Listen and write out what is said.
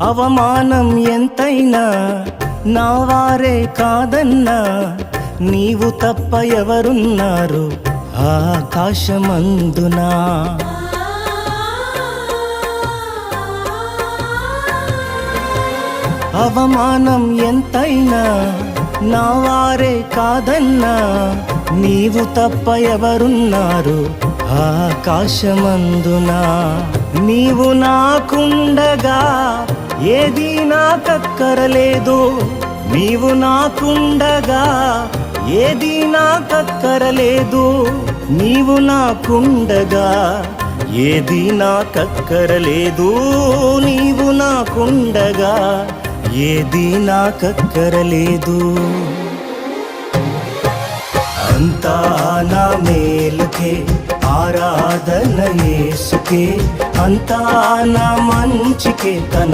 అవమానం ఎంతైనా నా వారే కాదన్నా, నీవు తప్ప ఎవరున్నారు ఆకాశమందునా. అవమానం ఎంతైనా నా వారే కాదన్నా, నీవు తప్ప ఎవరున్నారు ఆకాశమందునా. నీవు నాకుండగా ఏది నాకక్కరలేదు, నీవు నాకుండగా ఏది నాకక్కరలేదు, నీవు నాకుండగా ఏది నాకక్కరలేదు, నీవు నాకుండగా ఏది నాకక్కరలేదు. అంతా నా మేలుకే ఆరాధన యేసుకే, అంతా నా మంచికే తన